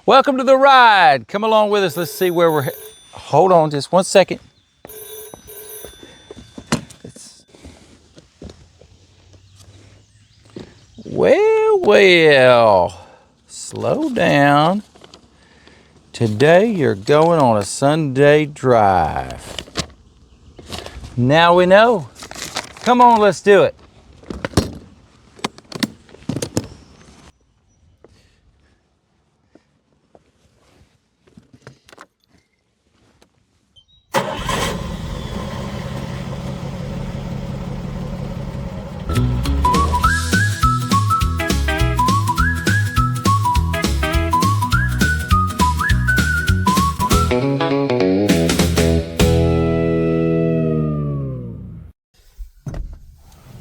Welcome to the ride. Come along with us. Let's see where we're. Hold on just 1 second. Well. Slow down. Today you're going on a Sunday drive. Now we know. Come on, let's do it.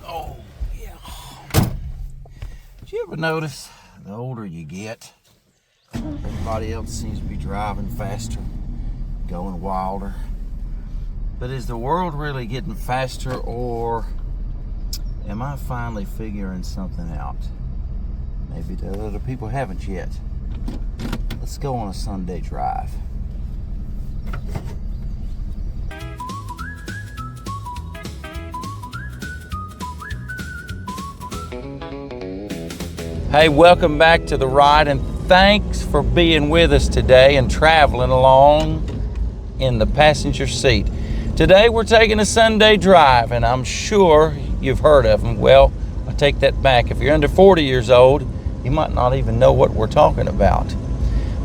Oh, yeah. Did you ever notice the older you get, everybody else seems to be driving faster, going wilder? But is the world really getting faster, or am I finally figuring something out? Maybe the other people haven't yet. Let's go on a Sunday drive. Hey, welcome back to the ride, and thanks for being with us today and traveling along in the passenger seat. Today we're taking a Sunday drive, and I'm sure you've heard of them. Well, I take that back. If you're under 40 years old, you might not even know what we're talking about.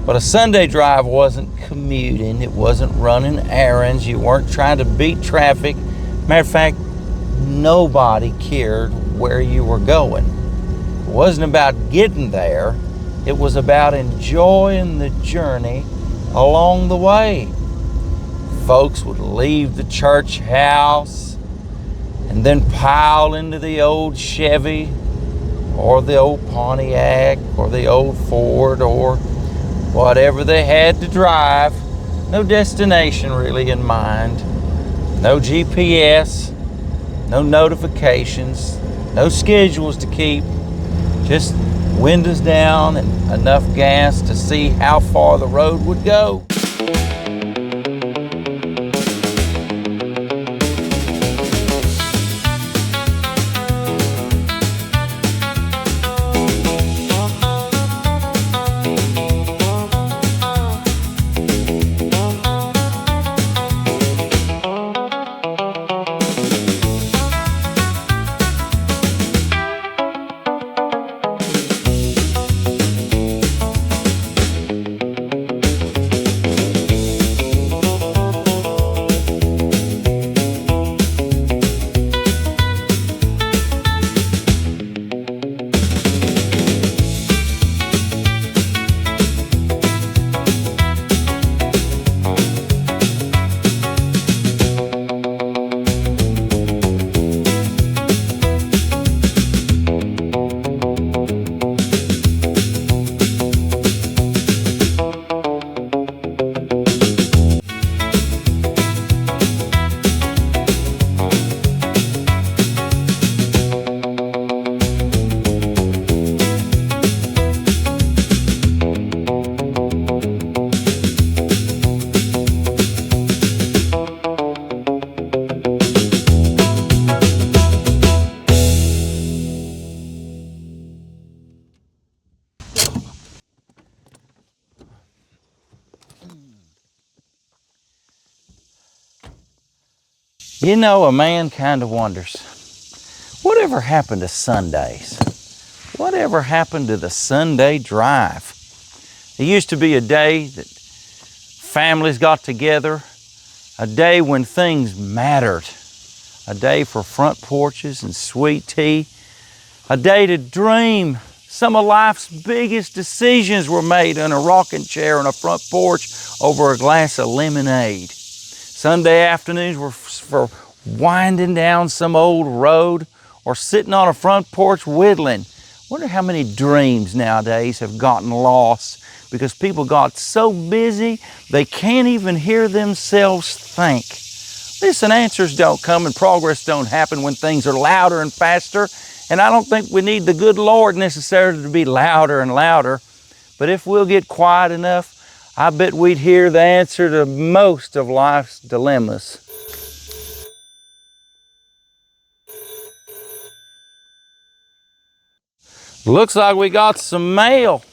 But a Sunday drive wasn't commuting, it wasn't running errands, you weren't trying to beat traffic. Matter of fact, nobody cared where you were going. It wasn't about getting there, it was about enjoying the journey along the way. Folks would leave the church house and then pile into the old Chevy or the old Pontiac or the old Ford or whatever they had to drive. No destination really in mind, no GPS, no notifications, no schedules to keep, just windows down and enough gas to see how far the road would go. You know, a man kind of wonders, whatever happened to Sundays? Whatever happened to the Sunday drive? It used to be a day that families got together, a day when things mattered, a day for front porches and sweet tea, a day to dream. Some of life's biggest decisions were made in a rocking chair on a front porch over a glass of lemonade. Sunday afternoons were for winding down some old road or sitting on a front porch whittling. Wonder how many dreams nowadays have gotten lost because people got so busy they can't even hear themselves think. Listen, answers don't come and progress don't happen when things are louder and faster, and I don't think we need the good Lord necessarily to be louder and louder. But if we'll get quiet enough, I bet we'd hear the answer to most of life's dilemmas. Looks like we got some mail.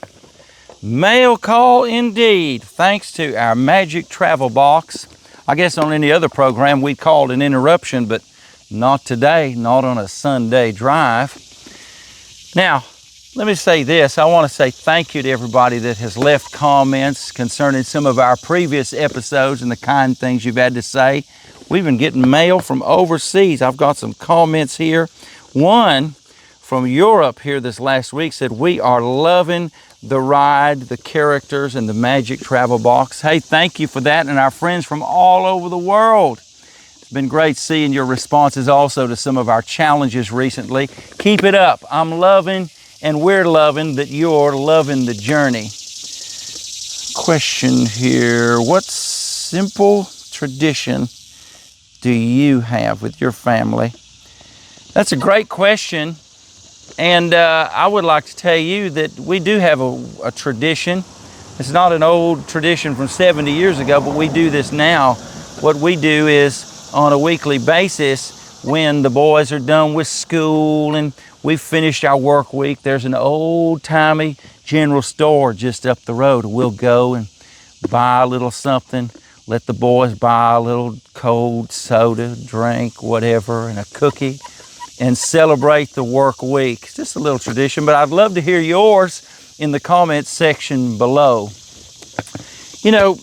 Mail call indeed, thanks to our magic travel box. I guess on any other program we'd call it an interruption, but not today, not on a Sunday drive. Now, let me say this. I want to say thank you to everybody that has left comments concerning some of our previous episodes and the kind things you've had to say. We've been getting mail from overseas. I've got some comments here. One from Europe here this last week said, "We are loving the ride, the characters, and the magic travel box." Hey, thank you for that, and our friends from all over the world. It's been great seeing your responses also to some of our challenges recently. Keep it up. I'm loving, and we're loving that you're loving the journey. Question here, what simple tradition do you have with your family? That's a great question. And I would like to tell you that we do have a tradition. It's not an old tradition from 70 years ago, but we do this now. What we do is on a weekly basis, when the boys are done with school and we've finished our work week, there's an old-timey general store just up the road. We'll go and buy a little something, let the boys buy a little cold soda, drink, whatever, and a cookie, and celebrate the work week. It's just a little tradition, but I'd love to hear yours in the comments section below. You know,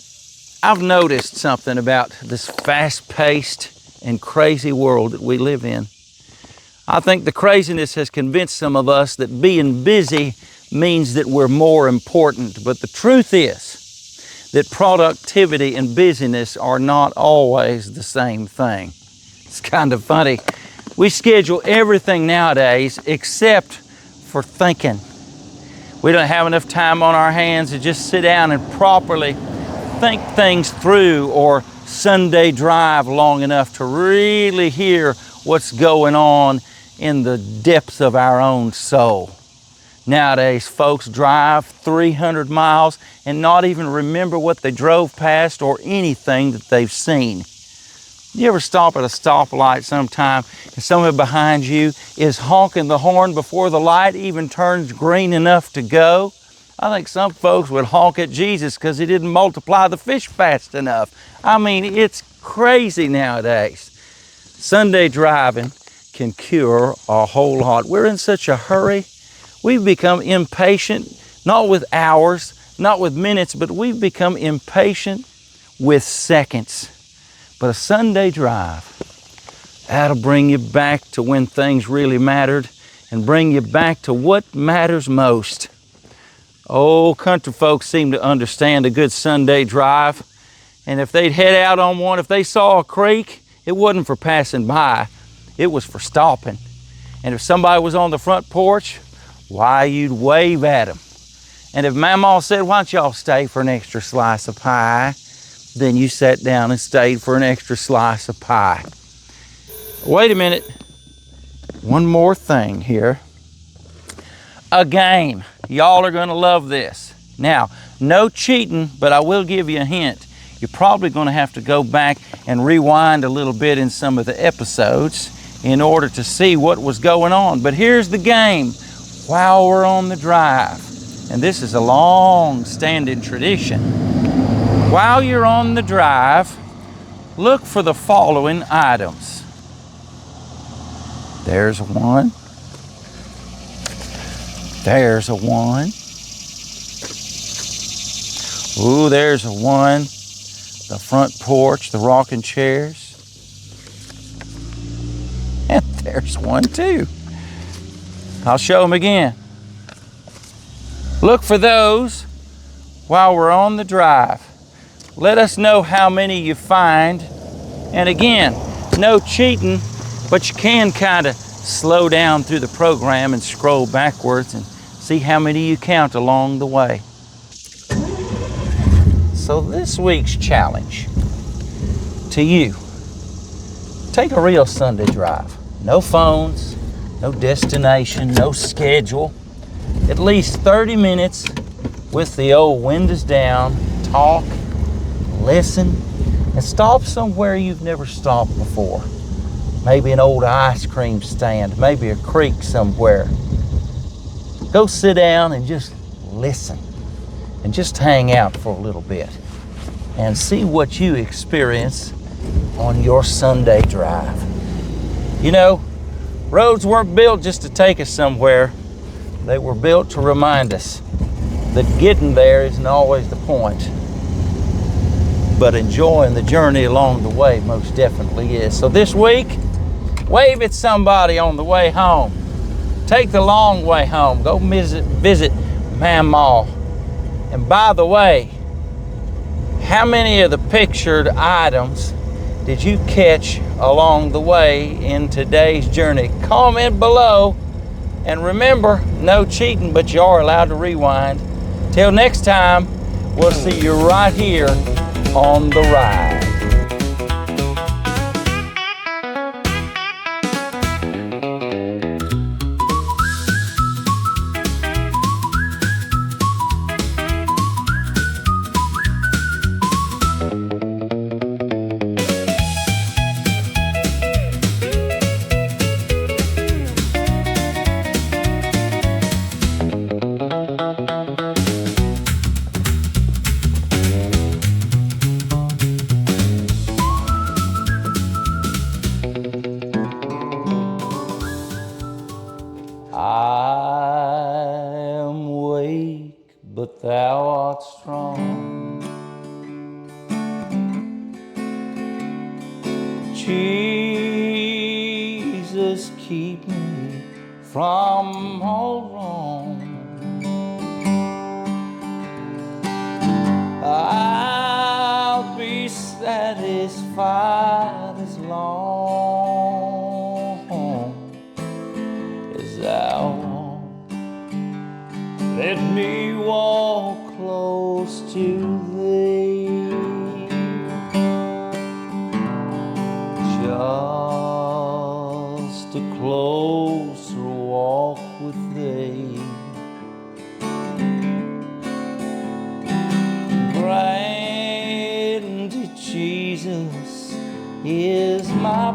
I've noticed something about this fast-paced and crazy world that we live in. I think the craziness has convinced some of us that being busy means that we're more important, but the truth is that productivity and busyness are not always the same thing. It's kind of funny. We schedule everything nowadays except for thinking. We don't have enough time on our hands to just sit down and properly think things through or Sunday drive long enough to really hear what's going on in the depths of our own soul. Nowadays, folks drive 300 miles and not even remember what they drove past or anything that they've seen. You ever stop at a stoplight sometime and someone behind you is honking the horn before the light even turns green enough to go? I think some folks would honk at Jesus because he didn't multiply the fish fast enough. I mean, it's crazy nowadays. Sunday driving can cure a whole lot. We're in such a hurry. We've become impatient, not with hours, not with minutes, but we've become impatient with seconds. But a Sunday drive, that'll bring you back to when things really mattered and bring you back to what matters most. Old country folks seem to understand a good Sunday drive. And if they'd head out on one, if they saw a creek, it wasn't for passing by, it was for stopping. And if somebody was on the front porch, why, you'd wave at them. And if Mama said, "Why don't y'all stay for an extra slice of pie?" then you sat down and stayed for an extra slice of pie. Wait a minute. One more thing here. A game. Y'all are going to love this. Now, no cheating, but I will give you a hint. You're probably going to have to go back and rewind a little bit in some of the episodes in order to see what was going on. But here's the game while we're on the drive. And this is a long-standing tradition. While you're on the drive, look for the following items. There's one. There's a one. Ooh, there's a one. The front porch, the rocking chairs. And there's one too. I'll show them again. Look for those while we're on the drive. Let us know how many you find. And again, no cheating, but you can kind of slow down through the program and scroll backwards and see how many you count along the way. So this week's challenge to you, take a real Sunday drive. No phones, no destination, no schedule. At least 30 minutes with the old windows down, talk, listen, and stop somewhere you've never stopped before. Maybe an old ice cream stand, maybe a creek somewhere. Go sit down and just listen and just hang out for a little bit and see what you experience on your Sunday drive. You know, roads weren't built just to take us somewhere. They were built to remind us that getting there isn't always the point, but enjoying the journey along the way most definitely is. So this week, wave at somebody on the way home. Take the long way home. Go visit Mamaw. And by the way, how many of the pictured items did you catch along the way in today's journey? Comment below. And remember, no cheating, but you are allowed to rewind. Till next time, we'll see you right here on The Ride. I am weak, but thou art strong. Jesus, keep me from all wrong. I'll be satisfied as long as thou won't let me walk close to thee. Just a closer walk with thee. Grant, Jesus, is my